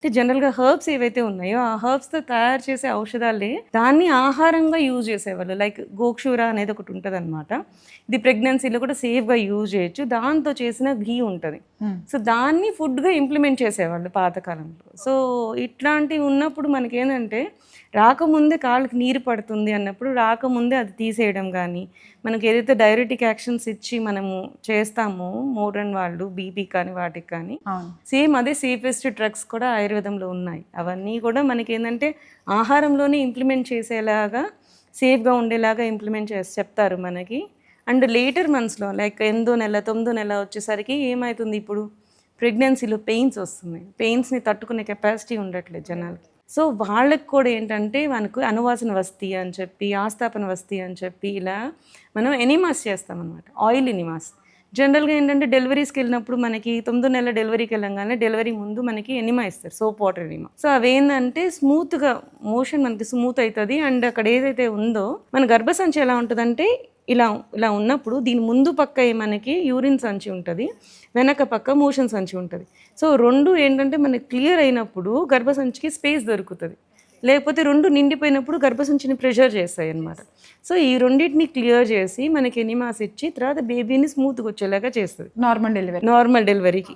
అంటే జనరల్‌గా హెర్బ్స్ ఏవైతే ఉన్నాయో, ఆ హెర్బ్స్‌తో తయారు చేసే ఔషధాలే దాన్ని ఆహారంగా యూజ్ చేసేవాళ్ళు. లైక్ గోక్షూర అనేది ఒకటి ఉంటదనమాట. ఇది ప్రెగ్నెన్సీలో కూడా సేఫ్‌గా యూజ్ చేయొచ్చు. దాంతో చేసిన ఘీ ఉంటది. సో, దాన్ని ఫుడ్‌గా ఇంప్లిమెంట్ చేసేవాళ్ళు పాతకాలంలో. సో, ఇట్లాంటివి ఉన్నప్పుడు మనకేందంటే, రాకముందే కాళ్ళకి నీరు పడుతుంది అన్నప్పుడు, రాకముందే అది తీసేయడం గానీ, మనకి ఏదైతే డైరెటిక్ యాక్షన్స్ ఇచ్చి మనము చేస్తామో మోడర్న్ వాళ్ళు బీపీ కానీ వాటికి కానీ అవును. సేమ్ అదే సేఫెస్ట్ డ్రగ్స్ కూడా ఆయుర్వేదంలో ఉన్నాయి. అవన్నీ కూడా మనకేందంటే ఆహారంలోనే ఇంప్లిమెంట్ చేసేలాగా సేఫ్‌గా ఉండేలాగా ఇంప్లిమెంట్ చేసి చెప్తారు మనకి. అండ్ లేటర్ మంత్స్‌లో లైక్ 8దో నెల, 9దో నెల వచ్చేసరికి ఏమైతుంది ఇప్పుడు ప్రెగ్నెన్సీలో పెయిన్స్ వస్తున్నాయి. పెయిన్స్‌ని తట్టుకునే కెపాసిటీ ఉండట్లేదు జనాలకి. సో, వాళ్ళకి కూడా ఏంటంటే మనకు అనువాసన వస్తి అని చెప్పి, ఆస్తాపన వస్తి అని చెప్పి ఇలా మనం ఎనిమాస్ చేస్తామనమాట. Oil enemas. జనరల్‌గా ఏంటంటే డెలివరీస్‌కెళ్ళినప్పుడు మనకి 9దో నెల డెలివరీకెళ్ళంగానే డెలివరీ ముందు మనకి ఎనిమా ఇస్తారు. Soap water enema. సో, అవేందంటే స్మూత్‌గా మోషన్ మనకి స్మూత్ అయితది. అండ్ అక్కడ ఏదైతే ఉందో మన గర్భసంచి ఎలా ఉంటదంటే ఇలా ఇలా ఉన్నప్పుడు దీని ముందు పక్క మనకి యూరిన్ సంచి ఉంటది. వెనక పక్క మోషన్ సంచి ఉంటది. సో, 2 ఏంటంటే మనకి క్లియర్ అయినప్పుడు గర్భసంచికి స్పేస్ దొరుకుతది. లేకపోతే 2 నిండిపోయినప్పుడు గర్భసంచిని ప్రెషర్ చేస్తాయన్నమాట. సో, ఈ రెండిటిని క్లియర్ చేసి మనకి ఎనిమాస్ ఇచ్చి తర్వాత బేబీని స్మూత్‌గా వచ్చేలాగా చేస్తది. Normal delivery. నార్మల్ డెలివరీకి.